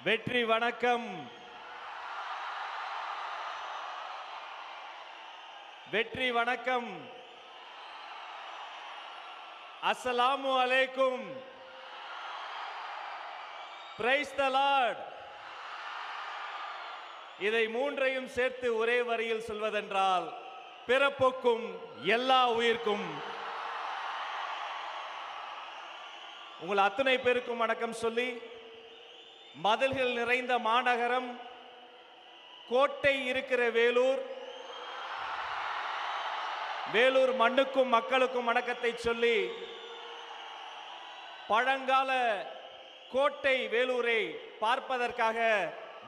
வெற்றி வணக்கம். வெற்றி வணக்கம். அஸ்ஸலாமு அலைக்கும். Praise the Lord. இதை மூன்றையும் சேர்த்து ஒரே வரியில் சொல்வதென்றால், பிறப்புக்கும் எல்லா உயிர்க்கும். உங்கள் அத்தனை பேருக்கும் வணக்கம் சொல்லி, மதில்கள் நிறைந்த மாநகரம், கோட்டை இருக்கிற வேலூர், வேலூர் மண்ணுக்கும் மக்களுக்கும் வணக்கத்தை சொல்லி, பழங்கால கோட்டை வேலூரை பார்ப்பதற்காக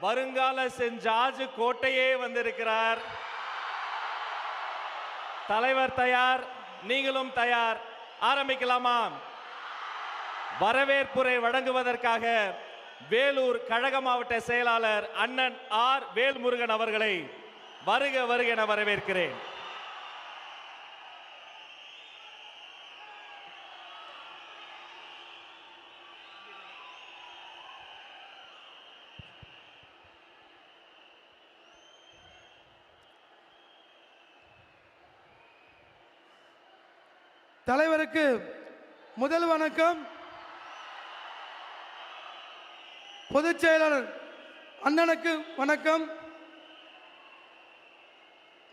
வருங்கால சென்ட் ஜார்ஜ் கோட்டையே வந்திருக்கிறார். தலைவர் தயார், நீங்களும் தயார். ஆரம்பிக்கலாமா? வரவேற்புரை வழங்குவதற்காக வேலூர் கழக மாவட்ட செயலாளர் அண்ணன் ஆர் வேல்முருகன் அவர்களை வருக வருக என வரவேற்கிறேன். தலைவருக்கு முதல் வணக்கம். பொதுச் செயலாளர் அண்ணனுக்கு வணக்கம்.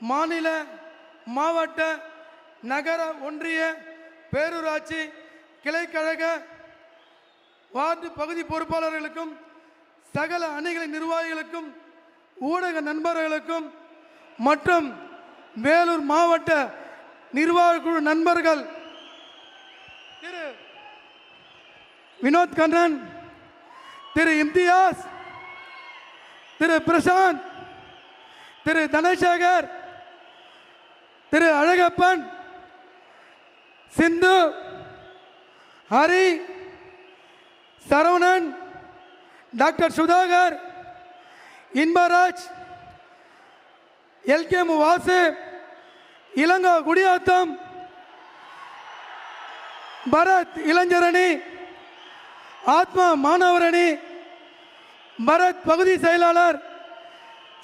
மாநில, மாவட்ட, நகர, ஒன்றிய, பேரூராட்சி, கிளைக்கழக, வார்டு பகுதி பொறுப்பாளர்களுக்கும், சகல அணிகளின் நிர்வாகிகளுக்கும், ஊடக நண்பர்களுக்கும் மற்றும் வேலூர் மாவட்ட நிர்வாக குழு நண்பர்கள், திரு வினோத் கண்ணன், திரு இம்தியாஸ், திரு பிரசாந்த், திரு தனசேகர், திரு அழகப்பன், சிந்து, ஹரி, சரவணன், டாக்டர் சுதாகர், இன்பராஜ், எல்கே வாசு, இளங்கோ குடியாத்தம், பரத் இளைஞரணி, ஆத்மா மாணவரணி, பரத் பகுதி செயலாளர்,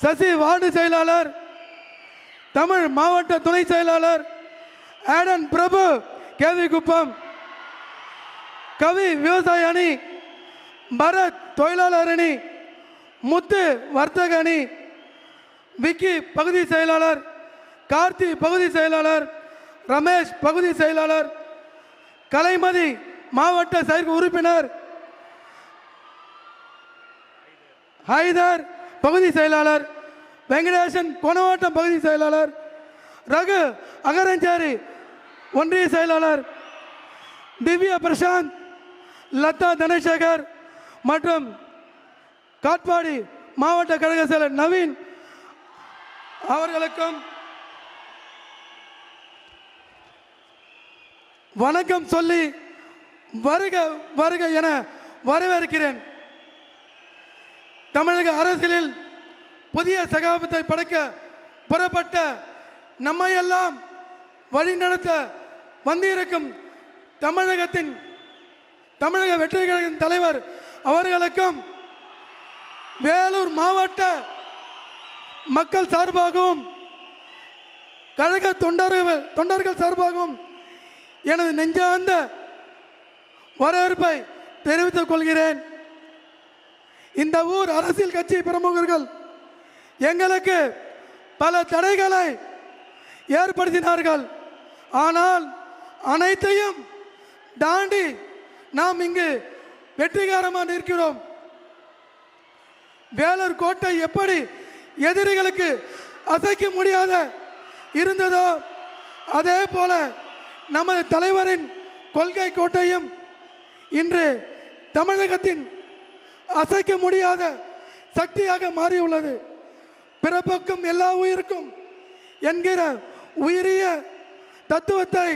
சசி வார்டு செயலாளர், தமிழ் மாவட்ட துணை செயலாளர், ஆடன் பிரபு கேவி குப்பம், கவி விவசாய அணி, பரத் தொழிலாளர் அணி, முத்து வர்த்தக அணி, விக்கி பகுதி செயலாளர், கார்த்தி பகுதி செயலாளர், ரமேஷ் பகுதி செயலாளர், கலைமதி மாவட்ட செயற்குழு உறுப்பினர், ஹைதர் பகுதி செயலாளர், வெங்கடேசன் கொணவாட்டம் பகுதி செயலாளர், ரகு அகரஞ்சேரி ஒன்றிய செயலாளர், திவ்யா பிரசாந்த், லதா தனசேகர் மற்றும் காட்பாடி மாவட்ட கழக செயலர் நவீன் அவர்களுக்கும் வணக்கம் சொல்லி வருக வருக என வரவேற்கிறேன். தமிழக அரசியலில் புதிய சகாப்தத்தை படைக்க புறப்பட்ட நம்மையெல்லாம் வழிநடத்த வந்திருக்கும் தமிழக வெற்றி கழகத்தின் தலைவர் அவர்களுக்கும், வேலூர் மாவட்ட மக்கள் சார்பாகவும் கழக தொண்டர்கள் சார்பாகவும் எனது நெஞ்சார்ந்த வரவேற்பை தெரிவித்துக் கொள்கிறேன். இந்த ஊர் அரசியல் கட்சி பிரமுகர்கள் எங்களுக்கு பல தடைகளை ஏற்படுத்தினார்கள். ஆனால் அனைத்தையும் தாண்டி நாம் இங்கு வெற்றிகரமாக இருக்கிறோம். வேலூர் கோட்டை எப்படி எதிரிகளுக்கு அசைக்க முடியாத இருந்ததோ, அதே போல நமது தலைவரின் கொள்கை கோட்டையும் இன்று தமிழகத்தின் அசைக்க முடியாத சக்தியாக மாறியுள்ளது. பிறப்புக்கும் எல்லா உயிருக்கும் என்கிற உயரிய தத்துவத்தை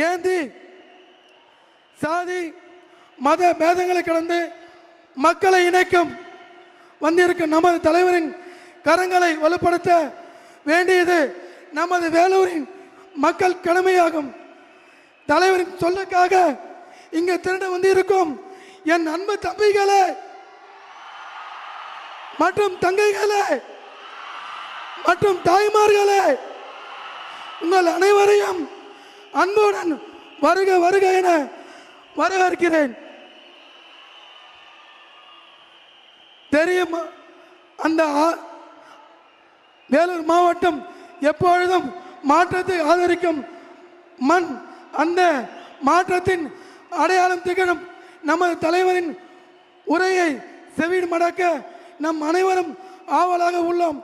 ஏந்தி சாதி மத பேதங்களை கடந்து மக்களை இணைக்கும் வந்திருக்கும் நமது தலைவரின் கரங்களை வலுப்படுத்த வேண்டியது நமது வேலூரின் மக்கள் கடமையாகும். தலைவரின் சொல்லுக்காக இங்கு திரண்டு வந்திருக்கும் என் அன்பு தம்பிகளே, மற்றும் தங்கைகளே மற்றும் தாய்மார்களே, உங்கள் அனைவரையும் அன்புடன் வருக வருக என வரவேற்கிறேன். தெரியும், அந்த வேலூர் மாவட்டம் எப்பொழுதும் மாற்றத்தை ஆதரிக்கும் மண். அந்த மாற்றத்தின் அடையாளம் திகழும் நமது தலைவரின் உரையை செவி மடக்க நம் அனைவரும் ஆவலாக உள்ளோம்.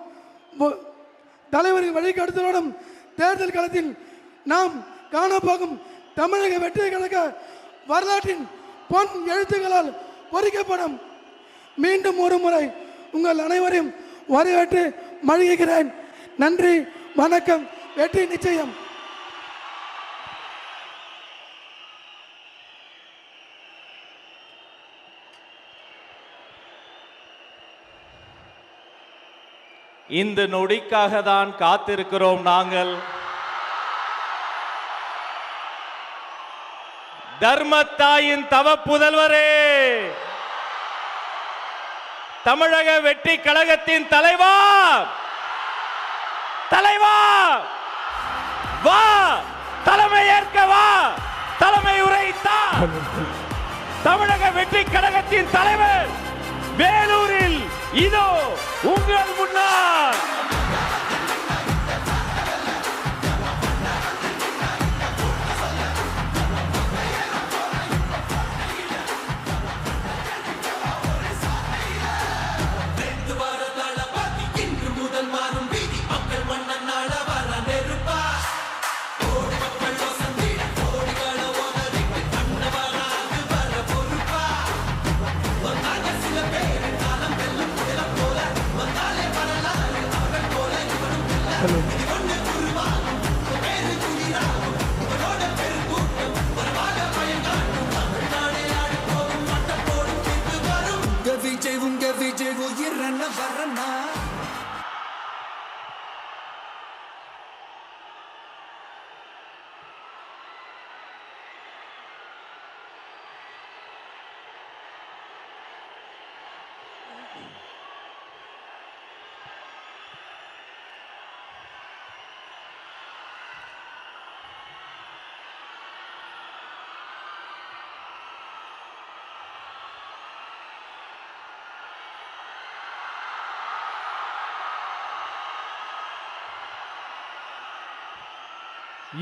தலைவரின் வழிகாட்டுதலுடன் தேர்தல் களத்தில் நாம் காணப்போகும் தமிழக வெற்றி கழக வரலாற்றின் பொன் எழுத்துக்களால் பொறிக்கப்படும். மீண்டும் ஒரு முறை உங்கள் அனைவரையும் வரவேற்று மகிழ்கிறேன். நன்றி, வணக்கம், வெற்றி நிச்சயம். இந்த நொடிக்காக தான் காத்திருக்கிறோம் நாங்கள். தர்மத்தாயின் தவ புதல்வரே, தமிழக வெற்றி கழகத்தின் தலைவா, தலைவா வா, தலைமை ஏற்க வா, தலைமை உரைத்தா. தமிழக வெற்றி கழகத்தின் தலைவர் வேலூரில் இதோ உங்கள் முன்னால்.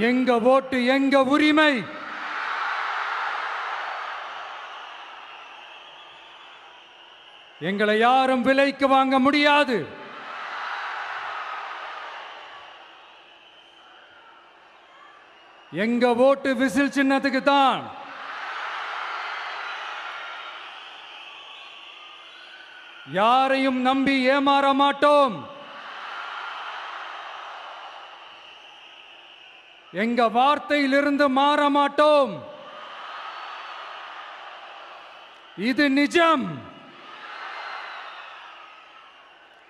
எங்க ஓட்டு எங்க உரிமை. எங்களை யாரும் விலைக்கு வாங்க முடியாது. எங்க ஓட்டு விசில் சின்னத்துக்கு தான். யாரையும் நம்பி ஏமாற மாட்டோம். எங்க வார்த்தையிலிருந்து மாற மாட்டோம். இது நிஜம்.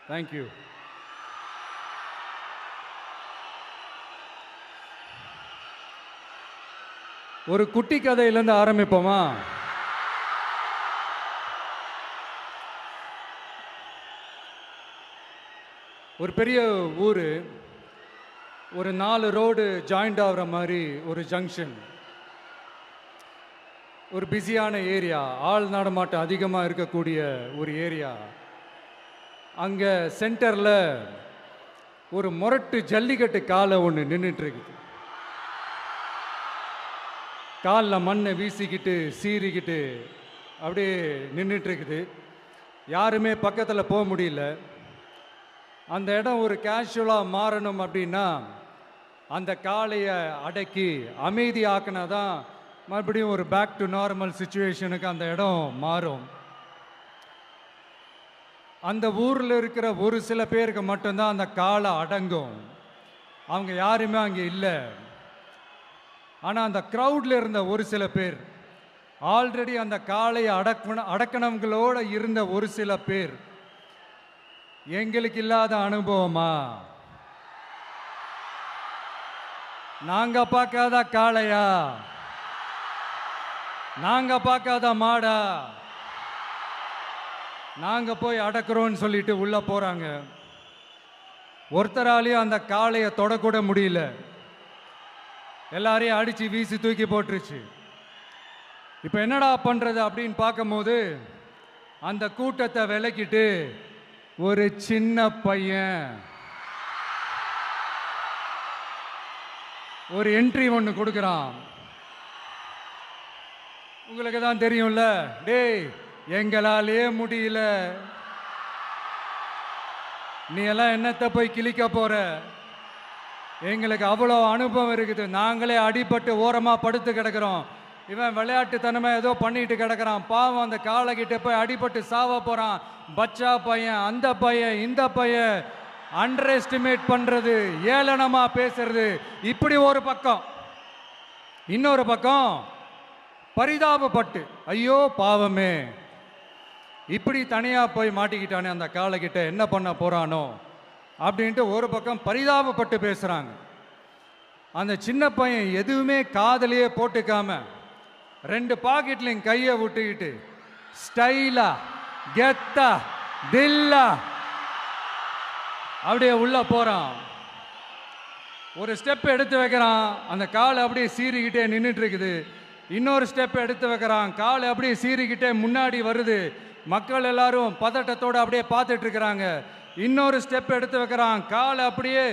தேங்க்யூ. ஒரு குட்டி கதையிலிருந்து ஆரம்பிப்போமா? ஒரு பெரிய ஊர், ஒரு 4 ரோடு ஜாயிண்ட் ஆகிற மாதிரி ஒரு ஜங்ஷன், ஒரு பிஸியான ஏரியா, ஆள் நடமாட்டம் அதிகமாக இருக்கக்கூடிய ஒரு ஏரியா. அங்கே சென்டரில் ஒரு முரட்டு ஜல்லிக்கட்டு காலை ஒன்று நின்றுட்டுருக்குது. காலில் மண்ணை வீசிக்கிட்டு சீறிக்கிட்டு அப்படியே நின்றுட்டுருக்குது. யாருமே பக்கத்தில் போக முடியல. அந்த இடம் ஒரு கேஷுவலாக மாறணும் அப்படின்னா அந்த காளையை அடக்கி அமைதியாக்கினா தான் மறுபடியும் ஒரு பேக் டு நார்மல் சுச்சுவேஷனுக்கு அந்த இடம் மாறும். அந்த ஊரில் இருக்கிற ஒரு சில பேருக்கு மட்டும்தான் அந்த காளை அடங்கும். அவங்க யாருமே அங்கே இல்லை. ஆனால் அந்த க்ரௌடில் இருந்த ஒரு சில பேர், ஆல்ரெடி அந்த காளையை அடக்கணவங்களோடு இருந்த ஒரு சில பேர், எங்களுக்கு இல்லாத அனுபவமா? நாங்க பார்க்காத காளையா? நாங்க பார்க்காத மாடா? நாங்கள் போய் அடக்குறோன்னு சொல்லிட்டு உள்ளே போகிறாங்க. ஒருத்தராலையும் அந்த காளையை தொடக்கூட முடியல. எல்லாரையும் அடித்து வீசி தூக்கி போட்டுருச்சு. இப்போ என்னடா பண்ணுறது அப்படின்னு பார்க்கும்போது அந்த கூட்டத்தை விலக்கிட்டு ஒரு சின்ன பையன் ஒரு என்ட்ரி ஒன்று கொடுக்குறான். உங்களுக்கு தான் தெரியும்ல, டேய் எங்களாலே முடியல, நீ எல்லாம் என்னத்தை போய் கிழிக்க போற, எங்களுக்கு அவ்வளோ அனுபவம் இருக்குது, நாங்களே அடிபட்டு ஓரமாக படுத்து கிடக்கிறோம், இவன் விளையாட்டுத்தனமா ஏதோ பண்ணிட்டு கிடக்கிறான், பாவம் அந்த காளைகிட்ட போய் அடிபட்டு சாவ போறான், பச்சா பையன், அந்த பையன், இந்த பையன், அண்டர் எஸ்டிமேட் பண்றது, ஏளனமா பேசுறது, இப்படி ஒரு பக்கம். இன்னொரு பக்கம் பரிதாபப்பட்டு ஐயோ பாவமே இப்படி தனியா போய் மாட்டிக்கிட்டானே அந்த காளைகிட்ட என்ன பண்ண போறானோ அப்படின்ட்டு ஒரு பக்கம் பரிதாபப்பட்டு பேசுறாங்க. அந்த சின்ன பையன் எதுவுமே காதலையே போட்டுக்காம 2 பாக்கெட்லையும் கையை விட்டுக்கிட்டு ஸ்டைலா கெத்தா தில்லா அப்படியே உள்ள போறான். ஒரு ஸ்டெப் எடுத்து வைக்கிறான், அந்த காலை அப்படியே சீறிக்கிட்டே நின்றுட்டு இருக்குது. இன்னொரு ஸ்டெப் எடுத்து வைக்கிறான், காலை அப்படியே சீறிக்கிட்டே முன்னாடி வருது. மக்கள் எல்லாரும் பதட்டத்தோடு அப்படியே பார்த்துட்டு இருக்கிறாங்க. இன்னொரு ஸ்டெப் எடுத்து வைக்கிறான், காலை அப்படியே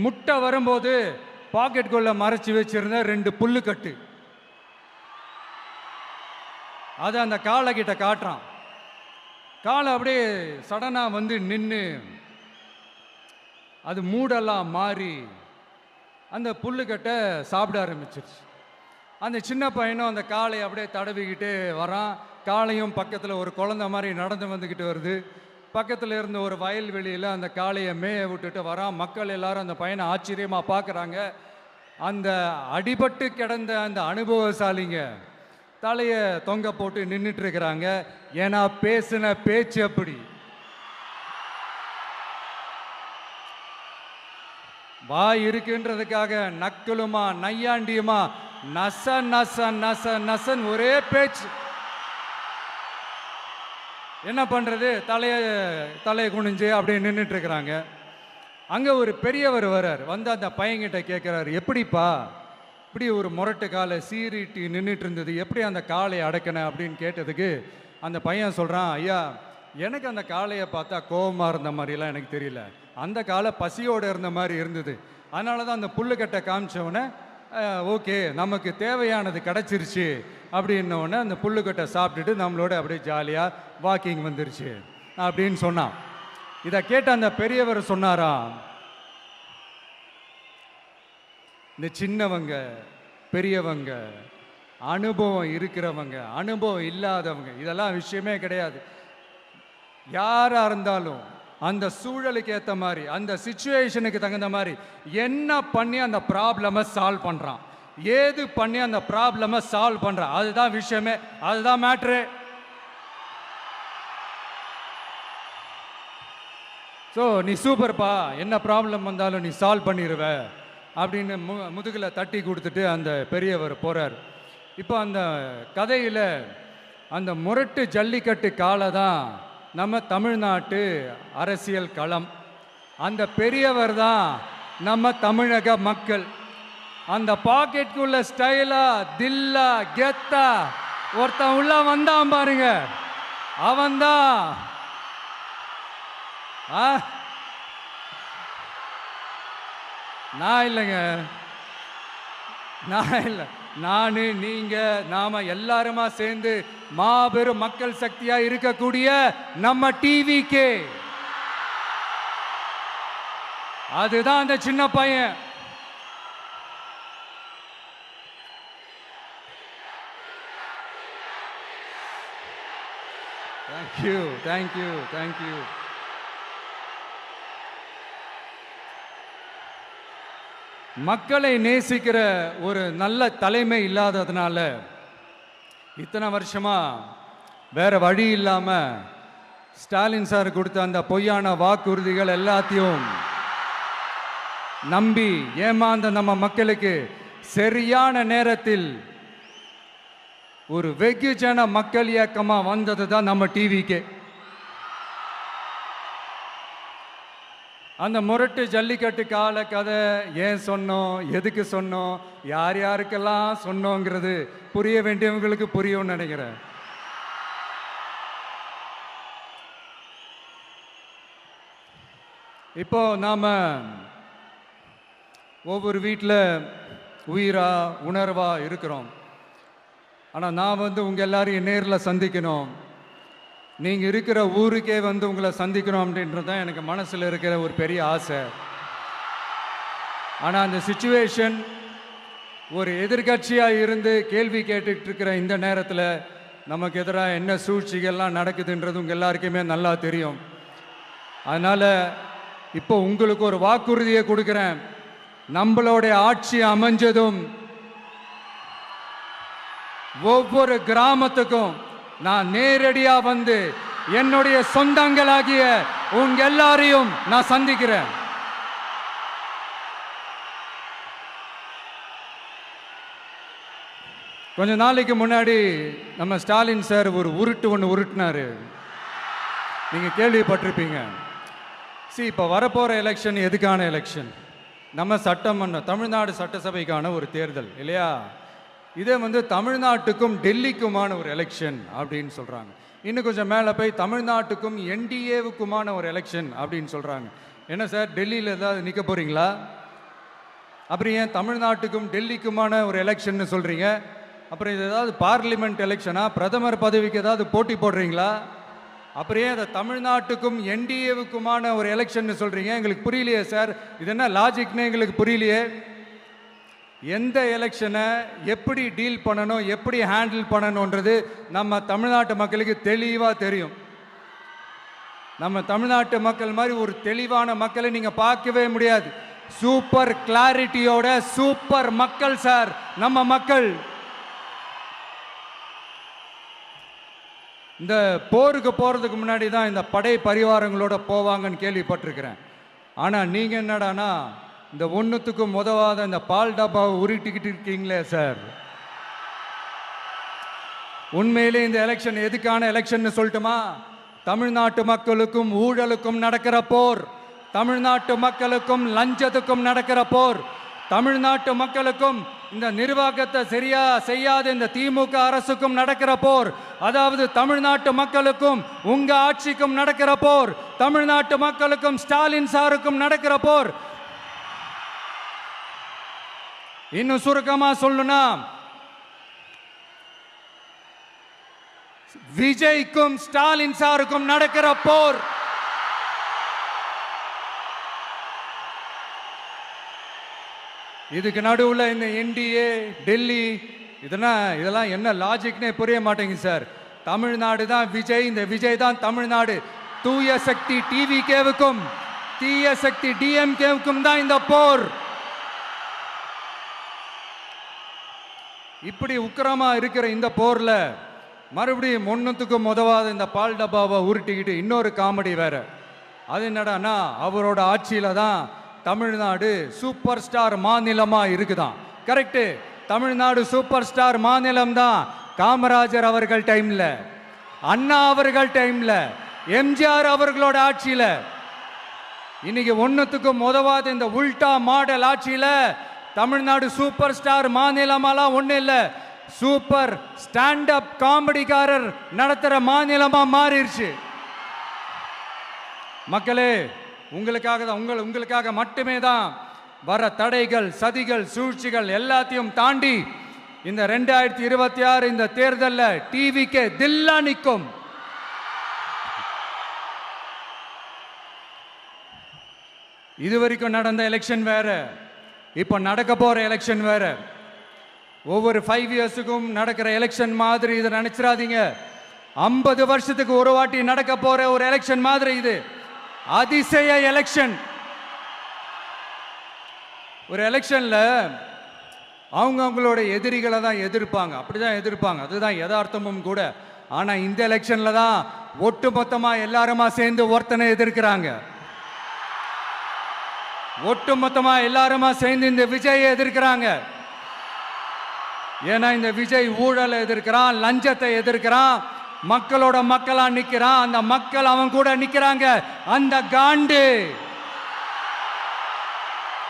முட்டை வரும்போது பாக்கெட்டுக்குள்ள மறைச்சி வச்சிருந்த 2 புல்லுக்கட்டு அதை அந்த காலை கிட்ட காட்டுறான். காலை அப்படியே சடனா வந்து நின்று அது மூடெல்லாம் மாறி அந்த புல்லுக்கட்டை சாப்பிட ஆரம்பிச்சிருச்சு. அந்த சின்ன பையனும் அந்த காளையை அப்படியே தடவிக்கிட்டு வரான். காளையும் பக்கத்தில் ஒரு குழந்தை மாதிரி நடந்து வந்துக்கிட்டு வருது. பக்கத்தில் இருந்த ஒரு வயல்வெளியில் அந்த காளையை மேய விட்டுட்டு வரான். மக்கள் எல்லாரும் அந்த பையனை ஆச்சரியமாக பார்க்குறாங்க. அந்த அடிபட்டு கிடந்த அந்த அனுபவசாலிங்க தலையை தொங்க போட்டு நின்றுட்டு இருக்கிறாங்க. ஏன்னா பேசின பேச்சு அப்படி. வாய் இருக்குன்றதுக்காக நக்கலுமா நையாண்டியுமா நச நச நச நசன் ஒரே பேச்சு. என்ன பண்றது, தலையை குனிஞ்சு அப்படியே நின்றுட்டு இருக்கிறாங்க. அங்க ஒரு பெரியவர் வர்றார். வந்து அந்த பையன்கிட்ட கேட்கிறாரு, எப்படிப்பா இப்படி ஒரு முரட்டு காலை சீறிட்டு நின்றுட்டு இருந்தது, எப்படி அந்த காளையை அடக்கின அப்படின்னு கேட்டதுக்கு அந்த பையன் சொல்றான், ஐயா எனக்கு அந்த காளையை பார்த்தா கோபமாக இருந்த மாதிரிலாம் எனக்கு தெரியல, அந்த காலை பசியோடு இருந்த மாதிரி இருந்தது, அதனால தான் அந்த புல்லுக்கட்டை காமிச்சவொடனே ஓகே நமக்கு தேவையானது கிடச்சிருச்சு அப்படின்னோடனே அந்த புல்லுக்கட்டை சாப்பிட்டுட்டு நம்மளோட அப்படியே ஜாலியாக வாக்கிங் வந்துருச்சு அப்படின்னு சொன்னான். இதை கேட்ட அந்த பெரியவர் சொன்னாராம், இந்த சின்னவங்க பெரியவங்க அனுபவம் இருக்கிறவங்க அனுபவம் இல்லாதவங்க இதெல்லாம் விஷயமே கிடையாது. யாரா இருந்தாலும் அந்த சூழலுக்கு ஏற்ற மாதிரி அந்த சிச்சுவேஷனுக்கு தகுந்த மாதிரி என்ன பண்ணி அந்த ப்ராப்ளமை சால்வ் பண்றான், ஏது பண்ணி அந்த ப்ராப்ளமை சால்வ் பண்றான், அதுதான் விஷயமே, அதுதான் மேட்ரு. ஸோ நீ சூப்பர்ப்பா, என்ன ப்ராப்ளம் வந்தாலும் நீ சால்வ் பண்ணிடுவ அப்படின்னு முதுகில் தட்டி கொடுத்துட்டு அந்த பெரியவர் போறார். இப்போ அந்த கதையில் அந்த முரட்டு ஜல்லிக்கட்டு காலை தான் நம்ம தமிழ்நாட்டு அரசியல் களம். அந்த பெரியவர் தான் நம்ம தமிழக மக்கள். அந்த பாக்கெட்டுக்குள்ள ஸ்டைலா தில்லா கெத்தா ஒருத்தன் உள்ள வந்தான் பாருங்க, அவன்தான் நான் இல்லைங்க, நான் இல்லை, நானு நீங்க நாம எல்லாருமா சேர்ந்து மாபெரும் மக்கள் சக்தியா இருக்கக்கூடிய நம்ம டிவிகே, அதுதான் அந்த சின்ன பையன். Thank you thank you thank you. மக்களை நேசிக்கிற ஒரு நல்ல தலைமை இல்லாததுனால இத்தனை வருஷமா வேற வழி இல்லாம ஸ்டாலின் சார் கொடுத்த அந்த பொய்யான வாக்குறுதிகள் எல்லாத்தையும் நம்பி ஏமாந்த நம்ம மக்களுக்கு சரியான நேரத்தில் ஒரு வெகுஜன மக்கள் இயக்கமா வந்தது தான் நம்ம டிவிக்கு. அந்த முரட்டு ஜல்லிக்கட்டு கால கதை ஏன் சொன்னோம், எதுக்கு சொன்னோம், யார் யாருக்கெல்லாம் சொன்னோங்கிறது புரிய வேண்டியவங்களுக்கு புரியும்னு நினைக்கிறேன். இப்போ நாம ஒவ்வொரு வீட்டில் உயிரா உணர்வா இருக்கிறோம். ஆனால் நான் உங்கள் எல்லாரையும் நேரில் சந்திக்கணும், நீங்கள் இருக்கிற ஊருக்கே உங்களை சந்திக்கணும் அப்படின்றது தான் எனக்கு மனசில் இருக்கிற ஒரு பெரிய ஆசை. ஆனால் அந்த சிச்சுவேஷன் ஒரு எதிர்கட்சியாக இருந்து கேள்வி கேட்டுட்டு இருக்கிற இந்த நேரத்தில் நமக்கு எதிராக என்ன சூழ்ச்சிகள்லாம் நடக்குதுன்றது உங்கள் எல்லாருக்குமே நல்லா தெரியும். அதனால் இப்போ உங்களுக்கு ஒரு வாக்குறுதியை கொடுக்குறேன். நம்மளுடைய ஆட்சி அமைஞ்சதும் ஒவ்வொரு கிராமத்துக்கும் நான் நேரடியா என்னுடைய சொந்தங்களாகிய உங்க எல்லாரையும் நான் சந்திக்கிறேன். கொஞ்ச நாளைக்கு முன்னாடி நம்ம ஸ்டாலின் சார் ஒரு உருட்டு ஒன்று உருட்டினாரு, நீங்க கேள்விப்பட்டிருப்பீங்க. இப்போ வரப்போற எலெக்ஷன் எதுக்கான எலெக்ஷன்? நம்ம சட்டமன்ற தமிழ்நாடு சட்டசபைக்கான ஒரு தேர்தல் இல்லையா? இதே தமிழ்நாட்டுக்கும் டெல்லிக்குமான ஒரு எலெக்ஷன் அப்படின்னு சொல்றாங்க. இன்னும் கொஞ்சம் மேலே போய் தமிழ்நாட்டுக்கும் என்டிஏவுக்குமான ஒரு எலெக்ஷன் அப்படின்னு சொல்றாங்க. என்ன சார், டெல்லியில் ஏதாவது நிற்க போறீங்களா? அப்புறம் ஏன் தமிழ்நாட்டுக்கும் டெல்லிக்குமான ஒரு எலெக்ஷன் சொல்றீங்க? அப்புறம் இது ஏதாவது பார்லிமெண்ட் எலெக்ஷனா? பிரதமர் பதவிக்கு ஏதாவது போட்டி போடுறீங்களா? அப்புறம் ஏன் அதை தமிழ்நாட்டுக்கும் என்டிஏவுக்குமான ஒரு எலெக்ஷன் சொல்றீங்க? எங்களுக்கு புரியலையே சார், இது என்ன லாஜிக்னு எங்களுக்கு புரியலையே. எந்த எலெக்ஷனை எப்படி டீல் பண்ணணும், எப்படி ஹேண்டில் பண்ணணுன்றது நம்ம தமிழ்நாட்டு மக்களுக்கு தெளிவாக தெரியும். நம்ம தமிழ்நாட்டு மக்கள் மாதிரி ஒரு தெளிவான மக்களை நீங்க பார்க்கவே முடியாது. சூப்பர் கிளாரிட்டியோட சூப்பர் மக்கள் சார் நம்ம மக்கள். இந்த போருக்கு போறதுக்கு முன்னாடி தான் இந்த படை பரிவாரங்களோட போவாங்கன்னு கேள்விப்பட்டிருக்கிறேன். ஆனால் நீங்க என்னடானா இந்த ஒன்றுத்துக்கும் உதவாத இந்த பால் டப்பாவை உருட்டிக்கிட்டு இருக்கீங்களே சார். உண்மையிலே இந்த எலெக்ஷன் எதுக்கான எலெக்ஷன் சொல்லட்டுமா? தமிழ்நாட்டு மக்களுக்கும் ஊழலுக்கும் நடக்கிற போர், தமிழ்நாட்டு மக்களுக்கும் லஞ்சத்துக்கும் நடக்கிற போர், தமிழ்நாட்டு மக்களுக்கும் இந்த நிர்வாகத்தை சரியா செய்யாத இந்த திமுக அரசுக்கும் நடக்கிற போர், அதாவது தமிழ்நாட்டு மக்களுக்கும் உங்க ஆட்சிக்கும் நடக்கிற போர், தமிழ்நாட்டு மக்களுக்கும் ஸ்டாலின் சாருக்கும் நடக்கிற போர். இன்னும் சுருக்கமா சொல்லணும்னா விஜய்க்கும் ஸ்டாலின் சாருக்கும் நடக்கிற போர். இதுக்கு நடுவுல இந்த என்டிஏ டெல்லி இதெல்லாம் என்ன லாஜிக்னே புரிய மாட்டேங்குது சார். தமிழ்நாடு தான் விஜய், இந்த விஜய் தான் தமிழ்நாடு. தூய சக்தி டிவிகேவுக்கும் தீய சக்தி டிஎம்கேவுக்கும் தான் இந்த போர். இப்படி உக்கிரமா இருக்கிற இந்த போர்ல மறுபடியும் ஒன்றுத்துக்கும் உதவாத இந்த பால் டப்பாவை உருட்டிக்கிட்டு இன்னொரு காமெடி வேற. அது என்னடானா அவரோட ஆட்சியில தான் தமிழ்நாடு சூப்பர் ஸ்டார் மாநிலமா இருக்குதான். கரெக்ட், தமிழ்நாடு சூப்பர் ஸ்டார் மாநிலம் தான். காமராஜர் அவர்கள் டைம்ல, அண்ணா அவர்கள் டைம்ல, எம்ஜிஆர் அவர்களோட ஆட்சியில. இன்னைக்கு ஒன்னுத்துக்கும் உதவாத இந்த உல்டா மாடல் ஆட்சியில தமிழ்நாடு சூப்பர் ஸ்டார் மாநிலமாலாம் ஒண்ணு இல்ல, சூப்பர் ஸ்டாண்ட் அப் காமெடிக்காரர் நடத்துற மாநிலமா மாறிடுச்சு. மக்களே, உங்களுக்காக தான், உங்களுக்காக மட்டுமே தான் வர தடைகள், சதிகள், சூழ்ச்சிகள் எல்லாத்தையும் தாண்டி இந்த 2026 இந்த தேர்தலில் டிவிக்கு தில்லா நிற்கும். இதுவரைக்கும் நடந்த எலெக்ஷன் வேற, இப்ப நடக்க போற எலெக்ஷன் வேற. ஒவ்வொரு 5 இயர்ஸுக்கும் நடக்கிற எலெக்ஷன் மாதிரி இதை நினைச்சிடாதீங்க. 50 வருஷத்துக்கு ஒரு வாட்டி நடக்க போற ஒரு எலெக்ஷன் மாதிரி இது. அதிசய எலெக்ஷன். ஒரு எலெக்ஷன்ல அவங்களோட எதிரிகளை தான் எதிர்ப்பாங்க, அப்படிதான் எதிர்ப்பாங்க, அதுதான் யதார்த்தமும் கூட. ஆனா இந்த எலெக்ஷன்ல தான் ஒட்டுமொத்தமா எல்லாருமா சேர்ந்து ஒருத்தனை எதிர்க்கிறாங்க. ஒட்டுமொத்தமா எல்லாருமா சேர்ந்து இந்த விஜயை எதிர்க்கிறாங்க. ஏன்னா இந்த விஜய் ஊழலை எதிர்க்கிறான், லஞ்சத்தை எதிர்க்கிறான், மக்களோட மக்களா நிக்கிறான். அந்த மக்கள் அவன் கூட நிக்கிறாங்க. அந்த காண்டு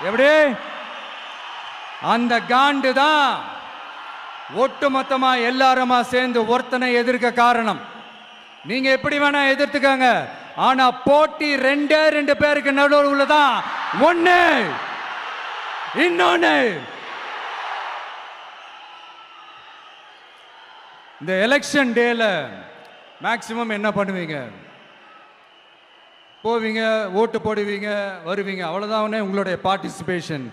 எப்படி? அந்த காண்டு தான் ஒட்டுமொத்தமா எல்லாருமா சேர்ந்து ஒருத்தனை எதிர்க்க காரணம். நீங்க எப்படி வேணா எதிர்த்துக்கங்க, ஆனா போட்டி ரெண்டு பேருக்கு நடுவில் உள்ளதான் ஒண்ணு. இன்னொன்னு, இந்த எலெக்ஷன் டேல மேக்சிமம் என்ன பண்ணுவீங்க? போவீங்க, ஓட்டு போடுவீங்க, வருவீங்க, அவ்வளவுதான் உங்களுடைய பார்ட்டிசிபேஷன்.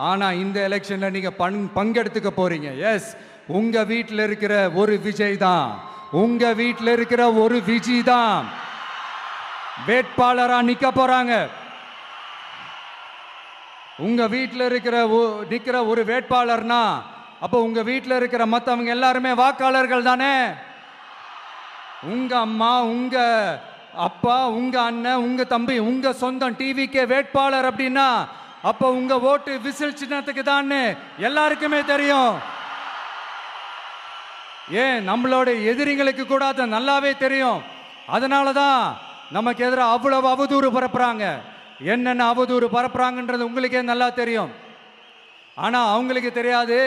ஆனா இந்த எலெக்ஷன்ல நீங்க பங்கெடுத்துக்க போறீங்க. எஸ், உங்க வீட்டில் இருக்கிற ஒரு விஜய் தான், உங்க வீட்டில் இருக்கிற ஒரு விஜய் தான் வேட்பாளரா நிக்க போறாங்க. உங்க வீட்டில் இருக்கிற நிக்கிற ஒரு வேட்பாளர்னா அப்போ உங்க வீட்டில் இருக்கிற மற்றவங்க எல்லாருமே வாக்காளர்கள் தானே. உங்க அம்மா, உங்க அப்பா, உங்க அண்ணன், உங்க தம்பி, உங்க சொந்தம் டிவிக்கே வேட்பாளர் அப்படின்னா அப்போ உங்க ஓட்டு விசில் சின்னத்துக்கு தான் எல்லாருக்குமே தெரியும். ஏன், நம்மளோட எதிரிகளுக்கு கூட அது நல்லாவே தெரியும். அதனால தான் நமக்கு எதிராக அவ்வளவு அவதூறு பரப்புறாங்க. என்னென்ன அவதூறு பரப்புறாங்கன்றது உங்களுக்கே நல்லா தெரியும். ஆனா அவங்களுக்கு தெரியாது,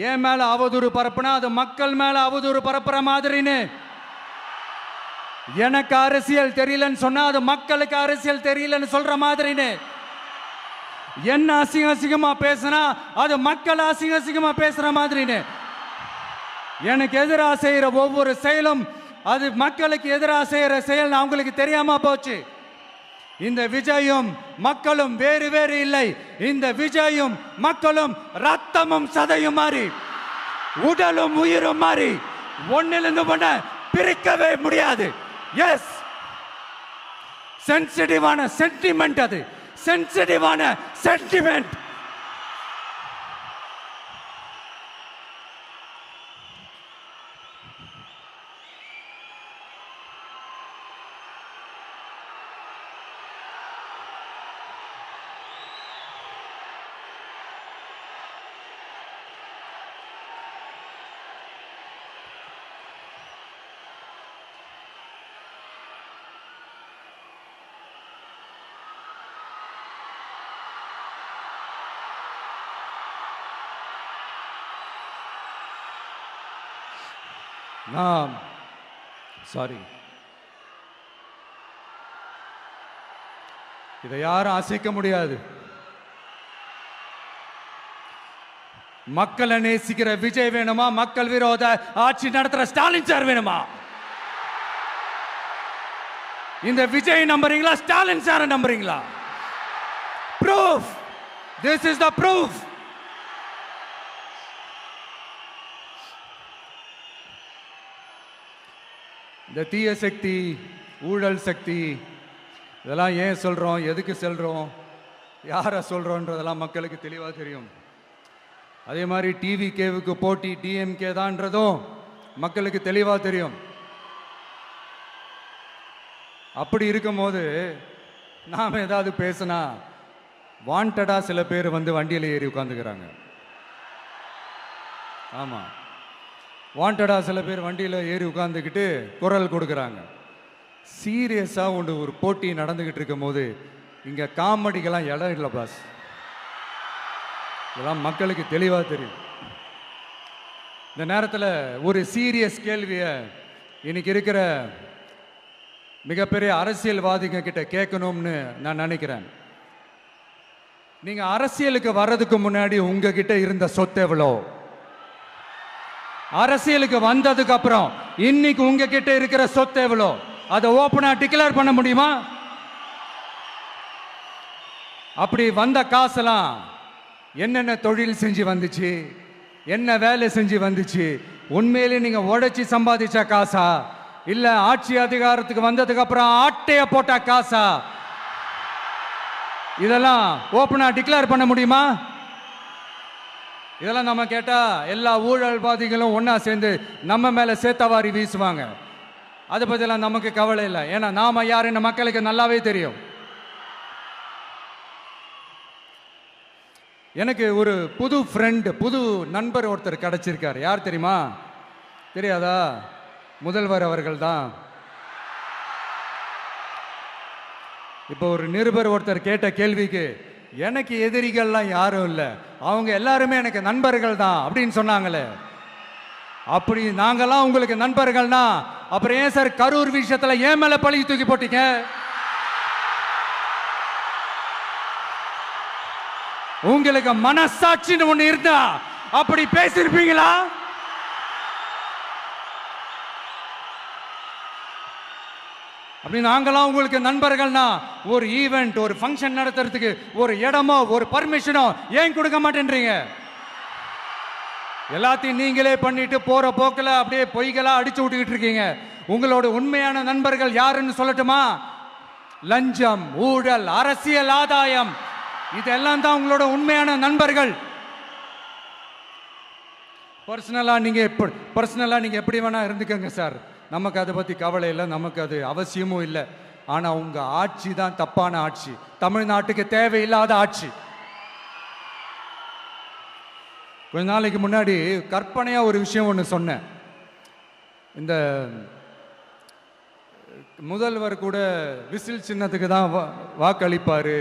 ஏன் மேல அவதூறு பரப்புனா அது மக்கள் மேல அவதூறு பரப்புற மாதிரின்னு. எனக்கு அரசியல் தெரியலன்னு சொன்னா அது மக்களுக்கு அரசியல் தெரியலன்னு சொல்ற மாதிரின்னு. என்ன அசிங்கமா பேசினா அது மக்கள் அசிங்கமா பேசுற மாதிரின்னு. எனக்கு எதிராக செய்யற ஒவ்வொரு செயலும் அது மக்களுக்கு எதிராக செய்யற செயல் அவங்களுக்கு தெரியாம போச்சு. இந்த விஜயும் மக்களும் வேறு வேறு இல்லை. இந்த விஜயும் மக்களும் ரத்தமும் சதையும் மாறி, உடலும் உயிரும் மாறி, ஒன்னிலிருந்து ஒண்ண பிரிக்கவே முடியாது. எஸ், சென்சிட்டிவான சென்டிமெண்ட், அது சென்சிட்டிவான சென்டிமெண்ட். சாரி, இதை யாரும் அசைக்க முடியாது. மக்களை நேசிக்கிற விஜய் வேணுமா, மக்கள் விரோத ஆட்சி நடத்துற ஸ்டாலின் சார் வேணுமா? இந்த விஜய் நம்புறீங்களா, ஸ்டாலின் சார் நம்புறீங்களா? proof, this is the proof. இந்த தீய சக்தி, ஊழல் சக்தி, இதெல்லாம் ஏன் சொல்கிறோம், எதுக்கு சொல்கிறோம், யாரை சொல்கிறோன்றதெல்லாம் மக்களுக்கு தெளிவாக தெரியும். அதே மாதிரி டிவிகேவுக்கு போட்டி டிஎம்கே தான்றதும் மக்களுக்கு தெளிவாக தெரியும். அப்படி இருக்கும்போது நாம் ஏதாவது பேசினா வாண்டடாக சில பேர் வந்து வண்டியில் ஏறி உட்காந்துக்கிறாங்க. ஆமாம், வாண்டடாக சில பேர் வண்டியில் ஏறி உட்காந்துக்கிட்டு குரல் கொடுக்குறாங்க. சீரியஸாக ஒரு போட்டி நடந்துக்கிட்டு இருக்கும் போது இங்கே காமெடிக்கெல்லாம் இடம் இல்லை பாஸ். இதெல்லாம் மக்களுக்கு தெளிவாக தெரியும். இந்த நேரத்தில் ஒரு சீரியஸ் கேள்வியை இன்னைக்கு இருக்கிற மிகப்பெரிய அரசியல்வாதிங்க கிட்ட கேட்கணும்னு நான் நினைக்கிறேன். நீங்கள் அரசியலுக்கு வர்றதுக்கு முன்னாடி உங்ககிட்ட இருந்த சொத்து எவ்வளோ? அரசியலுக்கு வந்ததுக்கு அப்புறம் இன்னைக்கு உங்ககிட்ட இருக்கிற சொத்து எவ்வளோ? அதை ஓப்பனா டிக்ளேர் பண்ண முடியுமா? அப்படி வந்த காசெல்லாம் என்னென்ன தொழில் செஞ்சு வந்துச்சு, என்ன வேலை செஞ்சு வந்துச்சு, உண்மையிலே நீங்க உழைச்சி சம்பாதிச்ச காசா, இல்ல ஆட்சி அதிகாரத்துக்கு வந்ததுக்கு அப்புறம் ஆட்டைய போட்ட காசா? இதெல்லாம் ஓப்பனா டிக்ளேர் பண்ண முடியுமா? இதெல்லாம் நம்ம கேட்டா எல்லா ஊழல்வாதிகளும் ஒன்னா சேர்ந்து நம்ம மேல சேத்தவாரி வீசுவாங்க. அதை பத்திலாம் நமக்கு கவலை இல்லை. ஏன்னா நாம யாருன்னு மக்களுக்கு நல்லாவே தெரியும். எனக்கு ஒரு புது ஃப்ரெண்ட், புது நண்பர் ஒருத்தர் கிடைச்சிருக்கார். யார் தெரியுமா? தெரியாதா? முதல்வர் அவர்கள் தான். இப்போ ஒரு நிருபர் ஒருத்தர் கேட்ட கேள்விக்கு எனக்கு எதிரிகள்லாம் யாரும் இல்லை, அவங்க எல்லாருமே எனக்கு நண்பர்கள் தான் அப்படின்னு சொன்னாங்களே. அப்படி நாங்கெல்லாம் உங்களுக்கு நண்பர்கள்னா அப்புறம் ஏன் சார் கரூர் விஷயத்துல ஏன் மேல பழி தூக்கி போட்டீங்க? உங்களுக்கு மனசாட்சின்னு ஒண்ணு இருந்தா அப்படி பேசிருப்பீங்களா? அப்படி நாங்களாம் உங்களுக்கு நண்பர்கள்னா ஒரு ஈவெண்ட், ஒரு ஃபங்க்ஷன் நடத்துறதுக்கு ஒரு இடமோ ஒரு பர்மிஷனோ ஏன் கொடுக்க மாட்டேன்றீங்க? எல்லாத்தையும் நீங்களே பண்ணிட்டு போற போக்கில் அப்படியே பொய்களா அடிச்சு விட்டுக்கிட்டு இருக்கீங்க. உங்களோட உண்மையான நண்பர்கள் யாருன்னு சொல்லட்டுமா? லஞ்சம், ஊழல், அரசியல் ஆதாயம், இதெல்லாம் தான் உங்களோட உண்மையான நண்பர்கள். பர்சனலா நீங்க எப்படி வேணா இருந்துக்கங்க சார், நமக்கு அதை பத்தி கவலை இல்லை, நமக்கு அது அவசியமும் இல்லை. ஆனா உங்க ஆட்சி தான் தப்பான ஆட்சி, தமிழ்நாட்டுக்கு தேவையில்லாத ஆட்சி. கொஞ்ச நாளைக்கு முன்னாடி கற்பனையா ஒரு விஷயம் ஒன்று சொன்னேன். இந்த முதல்வர் கூட விசில் சின்னத்துக்கு தான் வாக்களிப்பாரு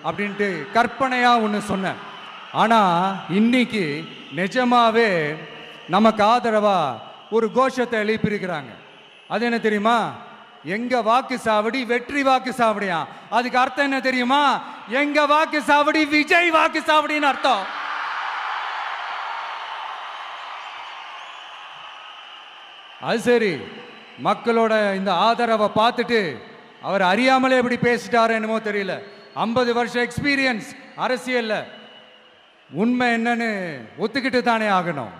அப்படின்ட்டு கற்பனையா ஒன்று சொன்னேன். ஆனா இன்னைக்கு நிஜமாவே நமக்கு ஆதரவா ஒரு கோஷத்தை எழுப்பியிருக்கிறாங்க. அது என்ன தெரியுமா? எங்க வாக்கு சாவடி வெற்றி வாக்கு சாவடியா. அதுக்கு அர்த்தம் என்ன தெரியுமா? எங்க வாக்கு சாவடி விஜய் வாக்கு சாவடின்னு அர்த்தம். அது சரி, மக்களோட இந்த ஆதரவை பார்த்துட்டு அவர் அறியாமலே எப்படி பேசிட்டாரு என்னமோ தெரியல. 50 வருஷம் எக்ஸ்பீரியன்ஸ் அரசியல்ல, உண்மை என்னன்னு ஒத்துக்கிட்டு தானே ஆகணும்.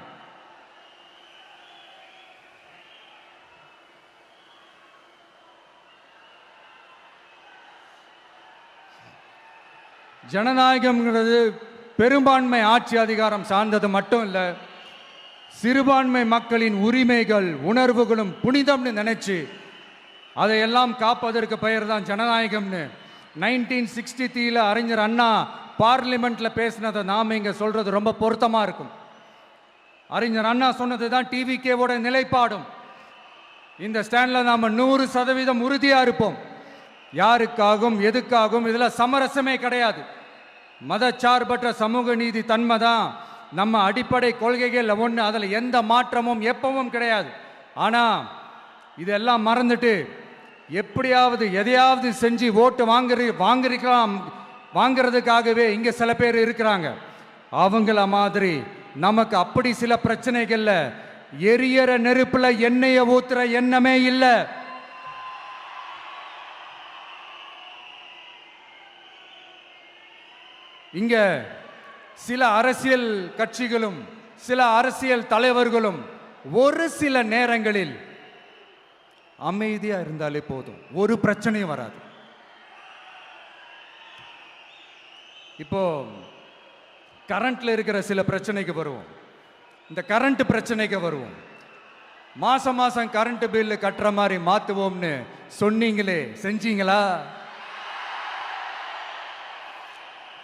ஜனநாயகம்ங்கிறது பெரும்பான்மை ஆட்சி அதிகாரம் சார்ந்தது மட்டும் இல்லை, சிறுபான்மை மக்களின் உரிமைகள் உணர்வுகளும் புனிதம்னு நினைச்சு அதையெல்லாம் காப்பதற்கு பெயர் தான் ஜனநாயகம்னு 1963 அறிஞர் அண்ணா பார்லிமெண்ட்ல பேசினதை நாம இங்க சொல்றது ரொம்ப பொருத்தமா இருக்கும். அறிஞர் அண்ணா சொன்னது தான் டிவிகேவோட நிலைப்பாடும். இந்த ஸ்டாண்ட்ல நாம 100% உறுதியா இருப்போம். யாருக்காகவும் எதுக்காகவும் இதுல சமரசமே கிடையாது. மதச்சார்பற்ற சமூக நீதி தன்மை தான் நம்ம அடிப்படை கொள்கைகள் ஒன்று, அதில் எந்த மாற்றமும் எப்பவும் கிடையாது. ஆனால் இதெல்லாம் மறந்துட்டு எப்படியாவது எதையாவது செஞ்சு ஓட்டு வாங்குறதுக்காகவே இங்கே சில பேர் இருக்கிறாங்க. அவங்கள மாதிரி நமக்கு அப்படி சில பிரச்சனைகள்ல எரியற நெருப்புல எண்ணெயை ஊத்துற எண்ணமே இல்லை. இங்க சில அரசியல் கட்சிகளும் சில அரசியல் தலைவர்களும் ஒரு சில நேரங்களில் அமைதியா இருந்தாலே போதும், ஒரு பிரச்சனையும் வராது. இப்போ கரண்ட்ல இருக்கிற சில பிரச்சனைக்கு வருவோம். இந்த கரண்ட் பிரச்சனைக்கு வருவோம். மாசம் மாசம் கரண்ட் பில்லு கட்டுற மாதிரி மாத்துவோம்னு சொன்னீங்களே, செஞ்சீங்களா?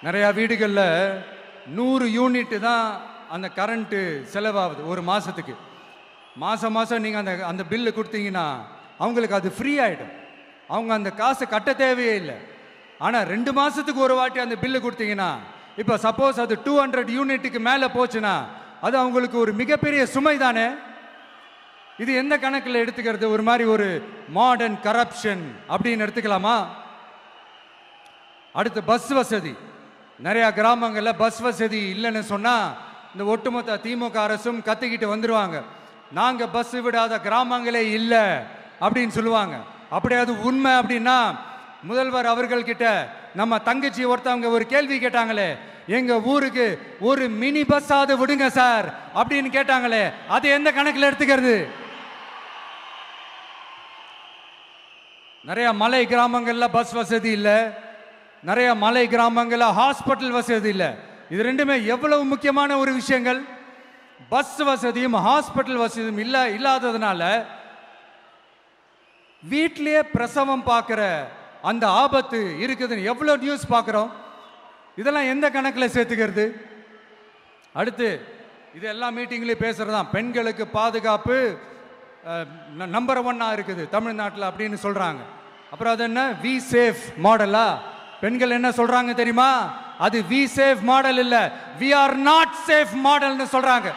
நிறைய வீடுகளில் 100 யூனிட் தான் அந்த கரண்ட்டு செலவாகுது ஒரு மாதத்துக்கு. மாதம் மாதம் நீங்கள் அந்த பில்லு கொடுத்தீங்கன்னா அவங்களுக்கு அது ஃப்ரீ ஆகிடும், அவங்க அந்த காசை கட்ட தேவையே இல்லை. ஆனால் 2 மாதத்துக்கு ஒரு வாட்டி அந்த பில்லு கொடுத்தீங்கன்னா, இப்போ சப்போஸ் அது 200 யூனிட்டுக்கு மேலே போச்சுன்னா அது அவங்களுக்கு ஒரு மிகப்பெரிய சுமை தானே. இது எந்த கணக்கில் எடுத்துக்கிறது? ஒரு மாதிரி ஒரு மாடர்ன் கரப்ஷன் அப்படின்னு எடுத்துக்கலாமா? அடுத்து பஸ் வசதி. நிறையா கிராமங்களில் பஸ் வசதி இல்லைன்னு சொன்னால் இந்த ஒட்டுமொத்த திமுக அரசும் கத்திக்கிட்டு வந்துடுவாங்க. நாங்கள் பஸ் விடாத கிராமங்களே இல்லை அப்படின்னு சொல்லுவாங்க. அப்படியே அது உண்மை அப்படின்னா முதல்வர் அவர்கள்கிட்ட நம்ம தங்கச்சி ஒருத்தவங்க ஒரு கேள்வி கேட்டாங்களே, எங்க ஊருக்கு ஒரு மினி பஸ்ஸாவது விடுங்க சார் அப்படின்னு கேட்டாங்களே, அது எந்த கணக்கில் எடுத்துக்கிறது? நிறைய மலை கிராமங்களில் பஸ் வசதி இல்லை, நிறைய மலை கிராமங்களில் ஹாஸ்பிட்டல் வசதி இல்லை. இது ரெண்டுமே எவ்வளவு முக்கியமான ஒரு விஷயங்கள். பஸ் வசதியும் ஹாஸ்பிட்டல் வசதியும் இல்லாததுனால வீட்டிலேயே பிரசவம் பார்க்குற அந்த ஆபத்து இருக்குதுன்னு எவ்வளோ நியூஸ் பார்க்குறோம். இதெல்லாம் எந்த கணக்கில் சேர்த்துக்கிறது? அடுத்து இது எல்லா மீட்டிங்லேயும் பேசுகிறதான் பெண்களுக்கு பாதுகாப்பு நம்பர் 1 இருக்குது தமிழ்நாட்டில் அப்படின்னு சொல்கிறாங்க. அப்புறம் அது என்ன வி சேஃப் மாடலா? பெண்கள் என்ன சொல்கிறாங்க தெரியுமா? அது வி சேஃப் மாடல் இல்ல, வி ஆர் நாட் சேஃப் மாடல்னு சொல்றாங்க.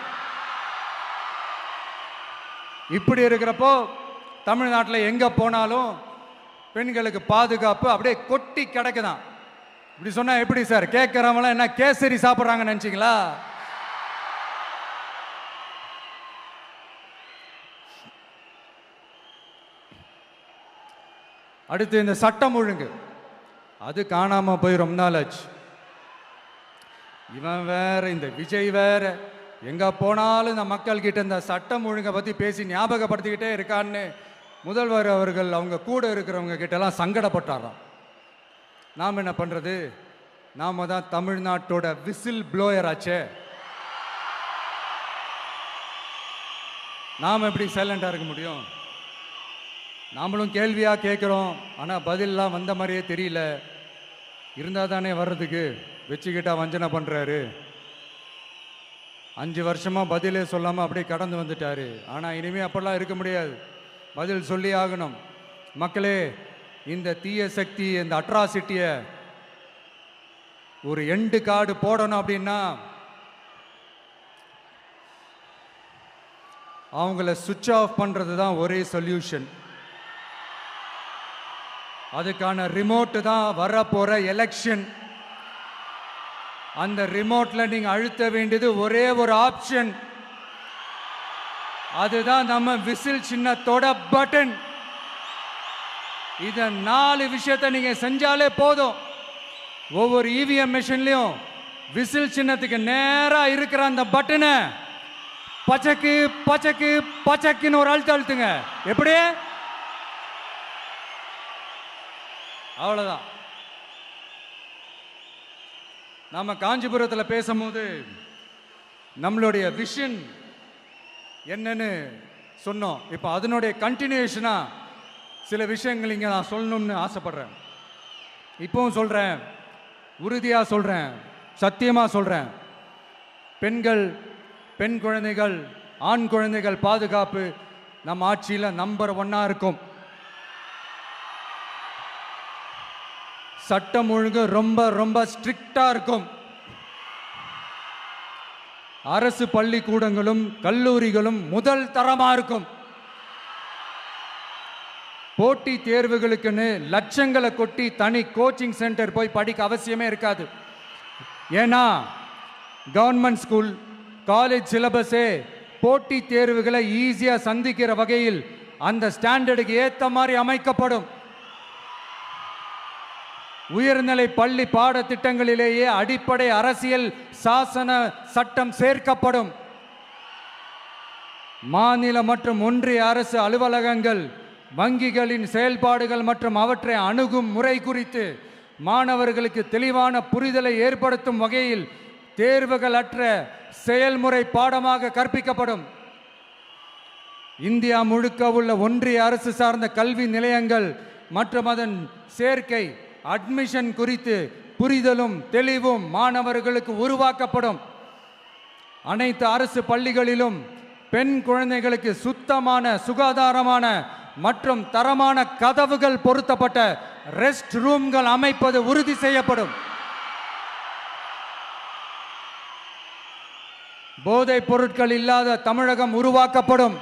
இப்படி இருக்கிறப்போ தமிழ்நாட்டில் எங்க போனாலும் பெண்களுக்கு பாதுகாப்பு அப்படியே கொட்டி கிடக்குதான். இப்படி சொன்னா எப்படி சார்? கேட்கறவங்களாம் என்ன கேசரி சாப்பிட்றாங்கன்னு நினைச்சீங்களா? அடுத்து இந்த சட்டம் ஒழுங்கு, அது காணாம போய் ரொம்ப நாள் ஆச்சு. இவன் வேற, இந்த விஜய் வேற, எங்க போனாலும் இந்த மக்கள் கிட்ட இந்த சட்டம் ஒழுங்கை பத்தி பேசி ஞாபகப்படுத்திக்கிட்டே இருக்கான்னு முதல்வர் அவர்கள் அவங்க கூட இருக்கிறவங்க கிட்ட எல்லாம் சங்கடப்பட்டாராம். நாம் என்ன பண்றது? நாம தான் தமிழ்நாட்டோட விசில் ப்ளோயர் ஆச்சே. நாம் எப்படி சைலண்டா இருக்க முடியும்? நாமளும் கேள்வியா கேட்குறோம், ஆனால் பதிலெலாம் வந்த மாதிரியே தெரியல. இருந்தால் தானே வர்றதுக்கு, வச்சுக்கிட்டா வஞ்சனை பண்ணுறாரு. 5 வருஷமா பதிலே சொல்லாமல் அப்படியே கடந்து வந்துட்டாரு. ஆனால் இனிமேல் அப்படிலாம் இருக்க முடியாது, பதில் சொல்லி ஆகணும். மக்களே, இந்த தீய சக்தி, இந்த அட்ராசிட்டியை ஒரு எண்டு கார்டு போடணும் அப்படின்னா அவங்கள சுவிட்ச் ஆஃப் பண்ணுறது தான் ஒரே சொல்யூஷன். அதுக்கான ரிமோட்டு தான் வரப்போற எலெக்ஷன். அந்த ரிமோட்ல நீங்க அழுத்த வேண்டியது ஒரே ஒரு ஆப்ஷன், அதுதான் நம்ம விசில் சின்னத்தோட பட்டன். இத 4 விஷயத்தை நீங்க செஞ்சாலே போதும். ஒவ்வொரு இவிஎம் மெஷின்லயும் விசில் சின்னத்துக்கு நேரா இருக்கிற அந்த பட்டனை பச்சக்கு பச்சக்கு பச்சக்குன்னு ஒரு அழுத்துங்க. எப்படி? அவ்வளவுதான். நாம காஞ்சிபுரத்தில் பேசும்போது நம்மளுடைய விஷன் என்னன்னு சொன்னோம். இப்போ அதனுடைய கண்டினியூஷனா சில விஷயங்கள் இங்கே நான் சொல்லணும்னு ஆசைப்படுறேன். இப்பவும் சொல்றேன், உறுதியா சொல்றேன், சத்தியமா சொல்றேன். பெண்கள், பெண் குழந்தைகள், ஆண் குழந்தைகள் பாதுகாப்பு நம்ம ஆட்சியில் நம்பர் 1 இருக்கும். சட்டம் ஒழுங்கு ரொம்ப ரொம்ப ஸ்ட்ரிக்டா இருக்கும். அரசு பள்ளிக்கூடங்களும் கல்லூரிகளும் முதல் தரமா இருக்கும். போட்டி தேர்வுகளுக்குன்னு லட்சங்களை கொட்டி தனி கோச்சிங் சென்டர் போய் படிக்க அவசியமே இருக்காது. ஏன்னா கவர்மெண்ட் ஸ்கூல், காலேஜ் சிலபஸே போட்டி தேர்வுகளை ஈஸியா சந்திக்கிற வகையில் அந்த ஸ்டாண்டர்டுக்கு ஏத்த மாதிரி அமைக்கப்படும். உயர்நிலை பள்ளி பாடத்திட்டங்களிலேயே அடிப்படை அரசியல் சாசன சட்டம் சேர்க்கப்படும். மாநில மற்றும் ஒன்றிய அரசு அலுவலகங்கள், வங்கிகளின் செயல்பாடுகள் மற்றும் அவற்றை அணுகும் முறை குறித்து மாணவர்களுக்கு தெளிவான புரிதலை ஏற்படுத்தும் வகையில் தேர்வுகள் அற்ற செயல்முறை பாடமாக கற்பிக்கப்படும். இந்தியா முழுக்க உள்ள ஒன்றிய அரசு சார்ந்த கல்வி நிலையங்கள் மற்றும் அதன் சேர்க்கை அட்மிஷன் குறித்து புரிதலும் தெளிவும் மாணவர்களுக்கு உருவாக்கப்படும். அனைத்து அரசு பள்ளிகளிலும் பெண் குழந்தைகளுக்கு சுத்தமான, சுகாதாரமான மற்றும் தரமான கதவுகள் பொருத்தப்பட்ட ரெஸ்ட் ரூம்கள் அமைப்பது உறுதி செய்யப்படும். போதைப் பொருட்கள் இல்லாத தமிழகம் உருவாக்கப்படும்.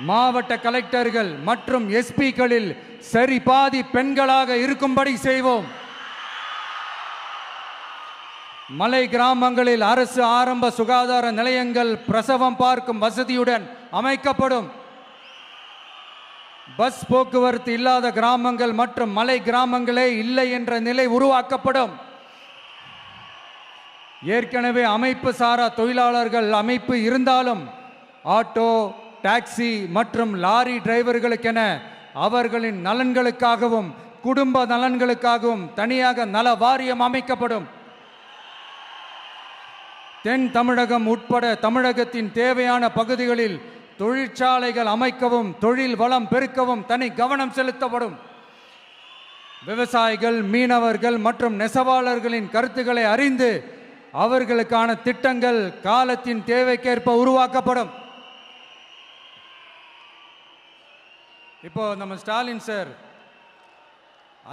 மாவட்ட கலெக்டர்கள் மற்றும் எஸ்பிக்களில் சரி பாதி பெண்களாக இருக்கும்படி செய்வோம். மலை கிராமங்களில் அரசு ஆரம்ப சுகாதார நிலையங்கள் பிரசவம் பார்க்கும் வசதியுடன் அமைக்கப்படும். பஸ் போக்குவரத்து இல்லாத கிராமங்கள் மற்றும் மலை கிராமங்களே இல்லை என்ற நிலை உருவாக்கப்படும். ஏற்கனவே அமைப்பு சாரா தொழிலாளர்கள் அமைப்பு இருந்தாலும் ஆட்டோ, டாக்ஸி மற்றும் லாரி டிரைவர்களுக்கென அவர்களின் நலன்களுக்காகவும் குடும்ப நலன்களுக்காகவும் தனியாக நல வாரியம் அமைக்கப்படும். தென் தமிழகம் உட்பட தமிழகத்தின் தேவையான பகுதிகளில் தொழிற்சாலைகள் அமைக்கவும் தொழில் வளம் பெருக்கவும் தனி கவனம் செலுத்தப்படும். விவசாயிகள், மீனவர்கள் மற்றும் நெசவாளர்களின் கருத்துக்களை அறிந்து அவர்களுக்கான திட்டங்கள் காலத்தின் தேவைக்கேற்ப உருவாக்கப்படும். இப்போ நம்ம ஸ்டாலின் சார்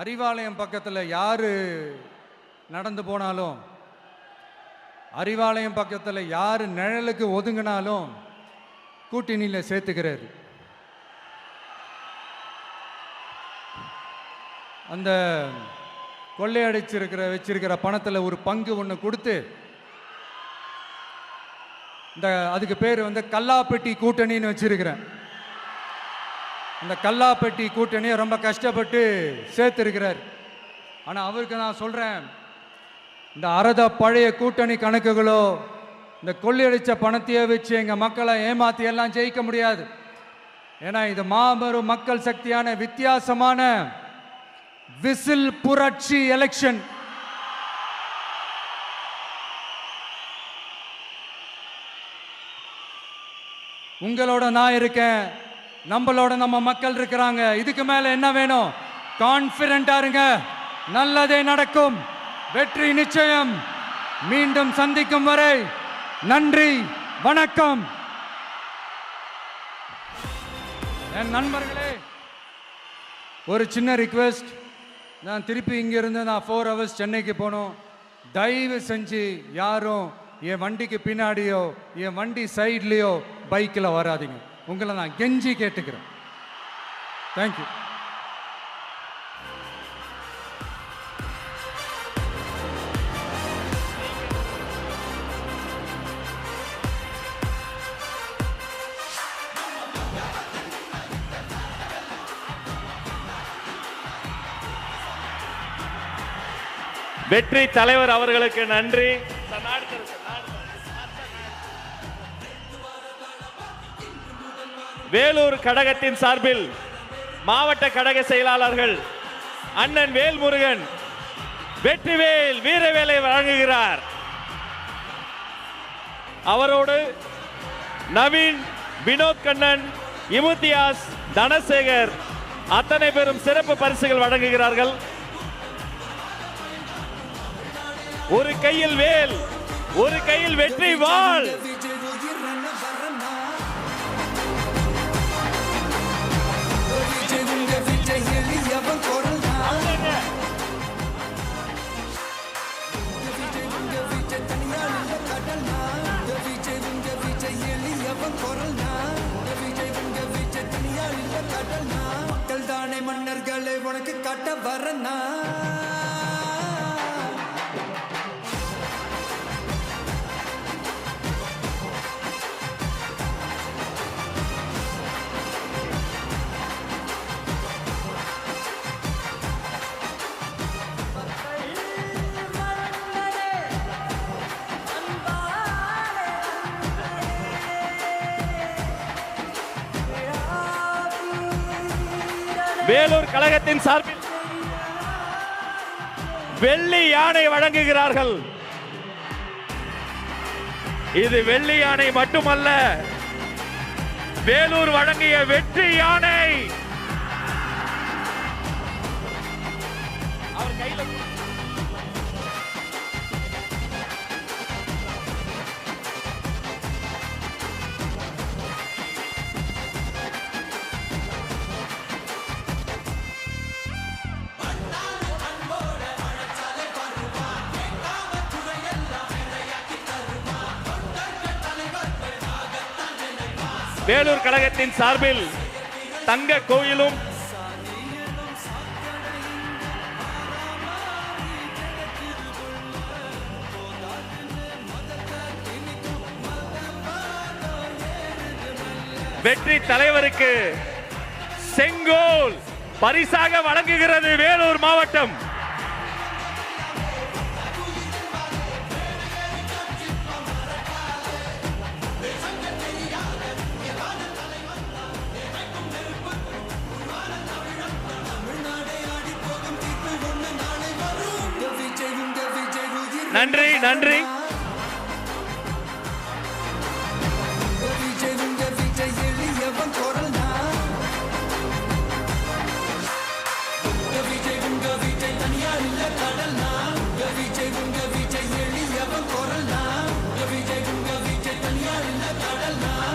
அறிவாலயம் பக்கத்தில் யார் நடந்து போனாலும், அறிவாலயம் பக்கத்தில் யார் நிழலுக்கு ஒதுங்கினாலும் கூட்டணியில் சேர்த்துக்கிறாரு. அந்த வச்சிருக்கிற பணத்தில் ஒரு பங்கு ஒன்று கொடுத்து, அதுக்கு பேர் கல்லாப்பெட்டி கூட்டணின்னு வச்சிருக்கிறேன். அந்த கல்லாப்பெட்டி கூட்டணியை ரொம்ப கஷ்டப்பட்டு சேர்த்திருக்கிறார். ஆனால் அவருக்கு நான் சொல்கிறேன், இந்த பழைய கூட்டணி கணக்குகளோ இந்த கொள்ளையடிச்ச பணத்தையே வச்சு எங்கள் மக்களை ஏமாற்றி எல்லாம் ஜெயிக்க முடியாது. ஏன்னா இது மாபெரும் மக்கள் சக்தியான வித்தியாசமான விசில் புரட்சி எலெக்ஷன். உங்களோட நான் இருக்கேன், நம்மளோட நம்ம மக்கள் இருக்கிறாங்க. இதுக்கு மேல என்ன வேணும்? கான்பிடென்ட்டா இருங்க, நல்லதே நடக்கும், வெற்றி நிச்சயம். மீண்டும் சந்திக்கும் வரை நன்றி, வணக்கம். என் நண்பர்களே, ஒரு சின்ன ரிக்வெஸ்ட். நான் திருப்பி இங்கிருந்து 4 hours சென்னைக்கு போகணும். தயவு செஞ்சு யாரும் என் வண்டிக்கு பின்னாடியோ என் வண்டி சைட்லேயோ பைக்கில் வராதிங்க. உங்களை நான் கெஞ்சி கேட்டுக்கிறேன். தேங்க்யூ. வெற்றி தலைவர் அவர்களுக்கு நன்றி. வேலூர் கழகத்தின் சார்பில் மாவட்ட கழக செயலாளர்கள் அண்ணன் வேல்முருகன் வெற்றிவேல் வீரவேலை வழங்குகிறார். அவரோடு நவீன், வினோத் கண்ணன், இமுத்தியாஸ், தனசேகர் அத்தனை பேரும் சிறப்பு பரிசுகள் வழங்குகிறார்கள். ஒரு கையில் வேல், ஒரு கையில் வெற்றி வாள். மக்கள் தானே மன்னர்களை உனக்கு காட்ட வரனா. வேலூர் கழகத்தின் சார்பில் வெள்ளி யானை வழங்குகிறார்கள். இது வெள்ளி யானை மட்டுமல்ல, வேலூர் வழங்கிய வெற்றி யானை. அவர் கையில வேலூர் கழகத்தின் சார்பில் தங்க கோயிலும் வெற்றி தலைவருக்கு செங்கோல் பரிசாக வழங்குகிறது வேலூர் மாவட்டம். நன்றி நன்றி.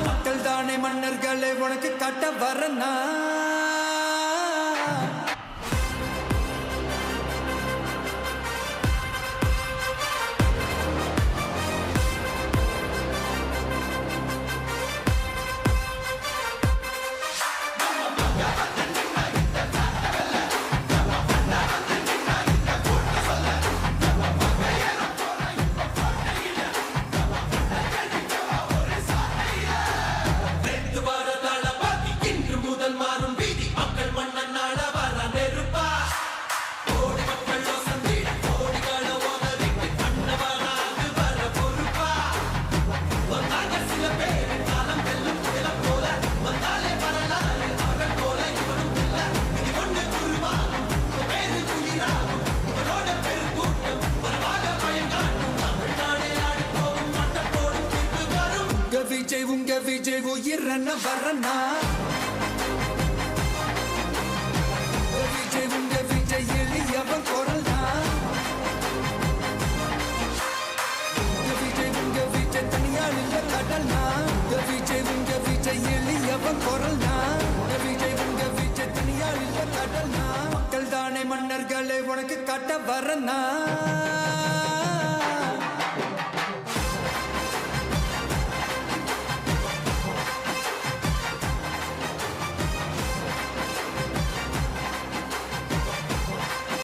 மக்கள் தானே மன்னர்களை உனக்கு காட்ட வரனா. பண்ண வரனா விஜய் உங்க விஜய் எளியவன் குரல்னா விஜய் உங்க விஜய் தனியால் இல்ல கடல்னா விஜய் உங்க விஜய் எளியவன் குரல்னா விஜய் உங்க விஜய் தனியால் இல்ல கடல்னா மக்கள் தானே மன்னர்களே உனக்கு காட்ட வரனா